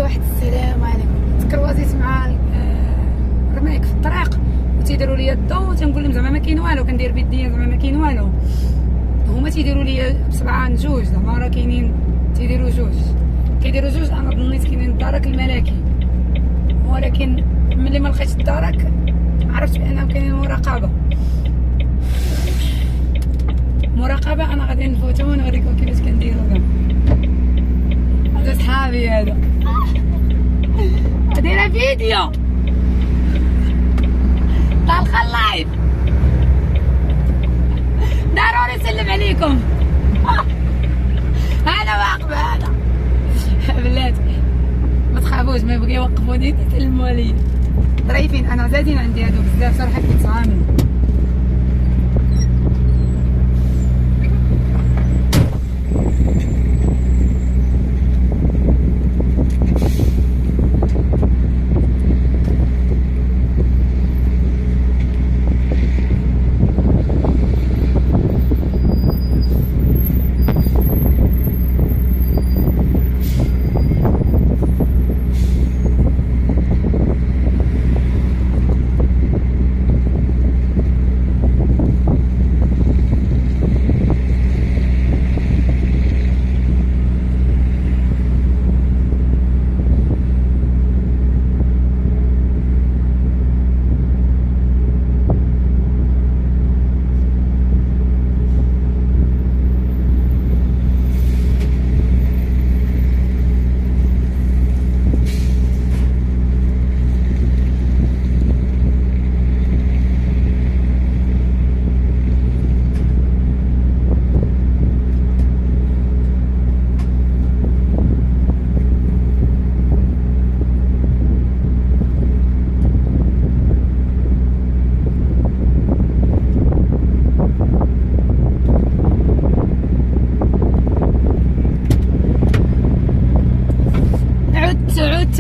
واحد السلام عليكم. تكروازيت مع الرمايك في الطريق وتيديروا لي الضو وتنقول لهم زعما ما كاين والو، كندير بيديا زعما ما كاين والو. هما تيديروا لي بسبعه جوج، زعما راه كاينين تيديروا جوج، كيديروا جوج. انا ظنيت كاينين الدرك الملكي، ولكن ملي ما لقيتش الدرك عرفت بانه كاينين مراقبه. انا غادي نفوتو ونوريكم كيفاش كنديروا كاع. هذا صحابي، هذا دايره فيديو طالقه اللايف، ضروري نسلم عليكم. انا واقفه، هذا بلاتي ما تخافوش، ما يبغي يوقفوني يسلموا عليا. ظريفين انا، زادين عندي هادو بزاف صراحه كيتعاملوا.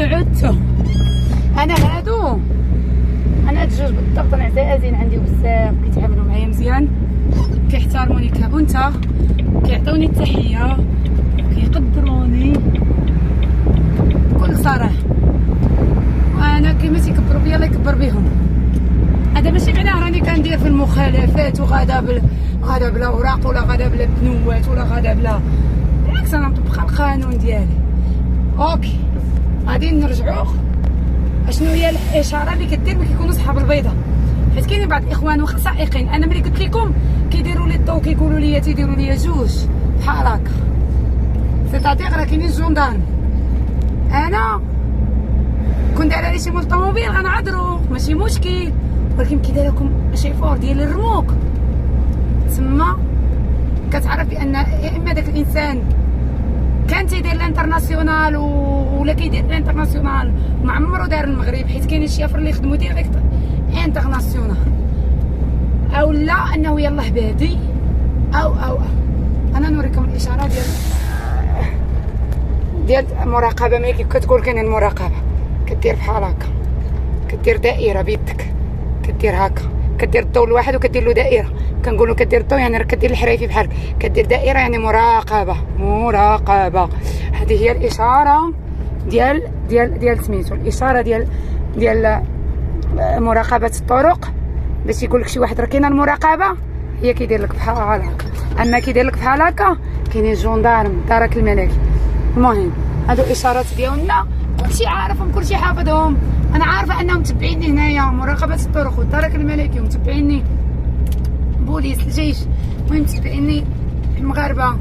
عدتو انا هادو الجوج بالضبط. انا عزازين عندي بزاف، كيتعاملوا معايا مزيان، كيحترموني كأنثى، كيعطوني التحيه، كيقدروني بكل صراحه. وانا كيما تيكبروا بيا الله يكبر بهم. هذا ماشي معناه راني كندير في المخالفات وغادا بلا اوراق ولا غادا بلا بنوات ولا غادا بلا، بالعكس انا مطبقه القانون ديالي. اوكي غادي نرجعوا اشنو هي الاشاره اللي كدير ملي كيكونوا صحاب البيضه، حيت كاينين بعض الاخوان واخا سائقين. انا ملي قلت لكم كيديروا لي الضو كيقولوا لي تيديروا لي جوج بحال هكا، سيتادير راه كاينين الجندارم. انا كون دايره لي شي مول طوموبيل غنعذرو ماشي مشكل، ولكن كي داير لكم شي فور ديال الرموك تما كتعرف بان يا اما داك الانسان كان تيدير الانترناسيونال ولا كيدير الانترناسيونال وما عمرو دار المغرب، حيت كاينين شي افر اللي يخدموا ديريكت انترناسيونال، او لا انه يلاه بادي او انا نوريكم الاشاره ديال المراقبه. ملي كتقول كاين المراقبه كدير بحال هكا، كدير دائره بيدك، كدير هكا، كدير الضو الواحد وكدير له دائره. كنقولوا كدير الضو يعني راك كدير الحريفي بحالك، كدير دائره يعني مراقبه. هذه هي الاشاره ديال سميتو، الاشاره ديال مراقبه الطرق، باش يقول لك شي واحد راه كاينه المراقبه، هي كيدير لك بحال هكا. اما كيدير لك بحال هكا كاينين الجندارم الدرك الملكي. المهم هادو اشارات ديالنا كلشي عارفهم، كلشي حافظهم. انا عارفه انهم متبعيني هنايا مراقبه الطرق والدرك الملكي، ومتبعيني بوليس الجيش، المهم متبعيني المغاربه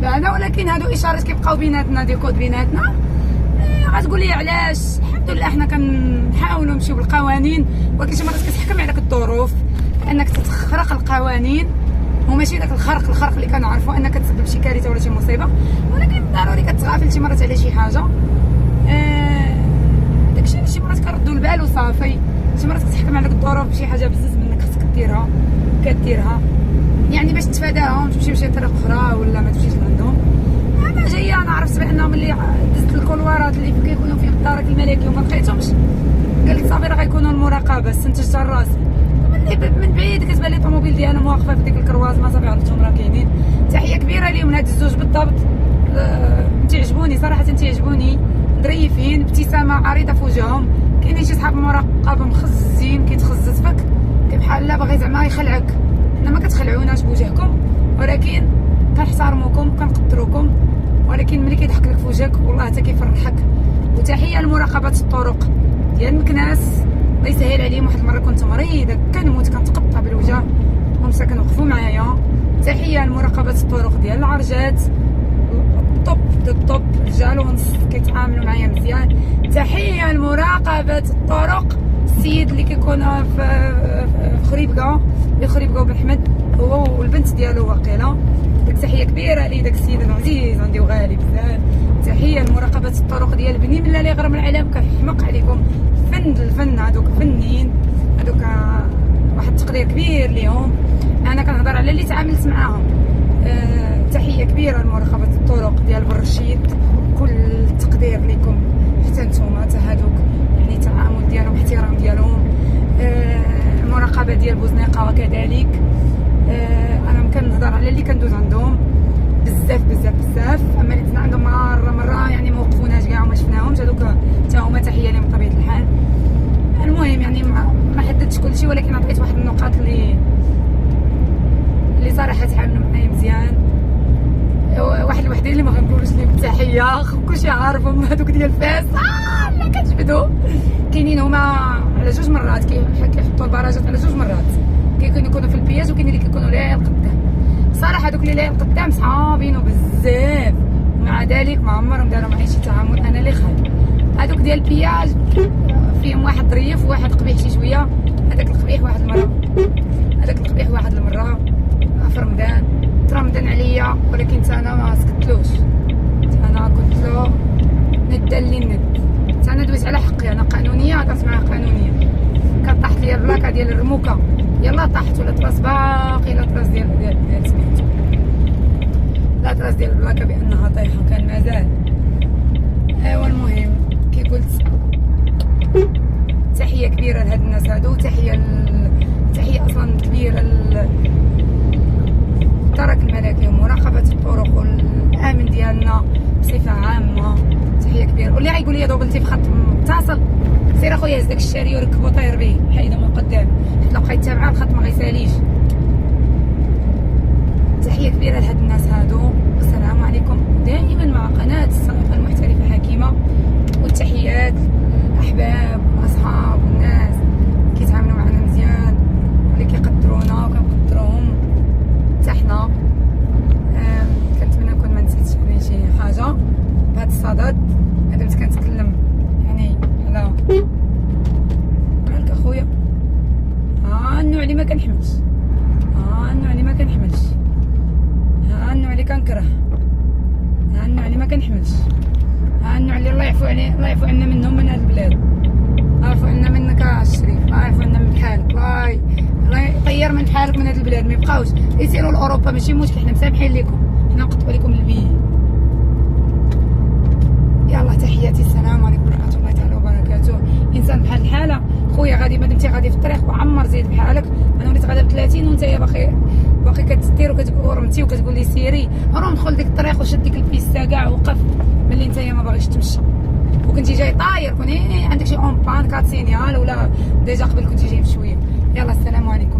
بعدا. ولكن هادو اشارات كيبقاو بيناتنا، دي كود بيناتنا. غتقول لي علاش؟ الحمد لله حنا كنحاولوا نمشيو بالقوانين، ولكن شي مرات كتحكم عليك الظروف انك تتخرق القوانين، وماشي داك الخرق اللي كنعرفوا انك تسبب شي كارثه ولا شي مصيبه، ولكن ضروري كتغافل شي مرات على شي حاجه. داكشي شي مرات كنردوا البال وصافي. شي مرات كتحكم عليك الظروف بشي حاجه بزز منك خصك كديرها يعني باش تفاداهم، تمشي شي طريق اخرى ولا ما تمشيش لعندهم. انا جايه انا عرفت بانهم ملي دزت الكولوارات اللي كيكونوا فيهم الدرك الملكي وما لقيتهمش، قال لي صافي راه غيكونوا المراقبه. استنتجت راسي من بعيد كتبان لي الطوموبيل ديالهم واقفه في ديك الكرواز، ما صافي عرفتهم راه كاينين. تحيه كبيره ليهم هاد الزوج بالضبط، تيعجبوني صراحه، تيعجبوني ظريفين. عريضه في وجههم. كاينين شي صحاب المراقبه مخزين كيتخزز فيك بحال لا باغي زعما يخلعك. حنا ما كتخلعوناش بوجهكم، ولكن كنحترموكم كنقدروكم، ولكن ملي كيضحك لك في وجهك والله حتى كيفرحك. وتحيه لمراقبه الطرق ديال مكناس، الله يسهل عليهم. واحد المره كنت مريضه كنموت كنتقطع بالوجه، هم ساكن وقفوا معايا. تحيه لمراقبه الطرق ديال العرجات، الطوب ديال الطوب، رجال ونص كيتعاملوا معايا مزيان. تحيه لمراقبه الطرق السيد اللي كيكون في خريبكا وبن حمد، هو والبنت ديالو واقيلا. ديك تحيه كبيره ليه داك السيد العزيز عندي وغالي بزاف. تحيه لمراقبه الطرق ديال بني من اللي غرم العالم، كنحمق عليكم. الفن هذوك فنيين هذوك، واحد التقدير كبير ليهم. انا كنهضر على اللي تعاملت معاهم. تحيه كبيره لمراقبه الطرق ديال برشيد، كل التقدير لكم حتى نتوما حتى هذوك، يعني التعامل ديالهم احترام ديالهم. المراقبه ديال بوزنيقه وكذلك. انا كنهضر على اللي كندوز عندهم بزاف بزاف بزاف. اما اللي دزنا عندهم مره يعني ما وقفوناش كاع وما شفناهمش، هذوك حتى هما تحيه لهم بطبيعه الحال. المهم يعني ما حددتش كلشي، ولكن عطيت واحد النقاط اللي صراحه تعاملوا معايا مزيان. واحد الوحدين اللي ما غنقولوش لهم التحيه، كلشي عارفهم هذوك ديال فاس لا كتجبدوا. كاينين هما على جوج مرات كيحطوا البراجات على جوج مرات، كيكونوا في البياج وكاين اللي كيكونوا لا القدام. صراحه هذوك اللي لا القدام صحابين وبزاف، ومع ذلك ما عمرهم داروا معايا شي تعامل انا اللي خايب. هذوك ديال البياج فيهم واحد ظريف وواحد قبيح شي شويه. هذاك القبيح واحد المره في رمضان عليا، ولكن انا ما سكتلوش. انا قلت له ند اللي ند، انا دويت على حقي. انا قانونيه، هضرت معاه قانونيه. كان طاحت لي البلاكه ديال الرموكه، يلا طاحت ولا طراس باقي لا طراس ديال سميتو، لا طراس ديال البلاكه بانها طايحه كان مازال. ايوا المهم كي قلت تحيه كبيره لهاد الناس هادو، تحيه اصلا كبيره الترك الملكي ومراقبه الطرق والامن ديالنا بصفه عامه. تحيه كبيره. واللي غايقول لي دوبلتي في خط متصل، سير اخويا هز داك الشاري وركب وطير به حيده من قدام، حيت لو بقيت تابعه الخط ما غيساليش. تحيه كبيره لهاد الناس هادو، والسلام عليكم دائما مع قناه الصنفه المحترفه حكيمه. والتحيات للاحباب والاصحاب والناس كيتعاملوا معنا مزيان واللي كيقدرونا وكنقدروهم حتى حنا. كنتمنى نكون ما نسيتش على شي حاجه بهذا الصدد. مادامت كنتكلم يعني على مالك اخويا، النوع اللي ما كنحملش، النوع اللي ما كنحملش، النوع اللي كنكره، النوع اللي ما كنحملش، النوع اللي الله يعفو عليه، الله يعفو عنا منهم من هاد البلاد، الله يعفو عنا منك الشريف، الله يعفو عنا من بحالك، الله يطير من بحالك من هاد البلاد. ما يبقاوش يسيروا لاوروبا، ماشي مشكل، حنا مسامحين لكم، حنا نقطعوا لكم البي. يلا تحياتي، السلام عليكم ورحمه الله تعالى وبركاته. انسان بحال الحاله خويا غادي، مادامتي غادي في الطريق وعمر زيد بحالك. انا وليت غادا ب 30 وانت باقي كتدير ورمتي وكتقول لي سيري، راه دخل ديك الطريق وشد ديك البيستا كاع وقف ملي انت ما باغيش تمشى، وكنتي جاي طاير، كوني عندك شي اون بان 4 سينيال ولا ديجا قبل كنتي جاي بشويه. يلا السلام عليكم.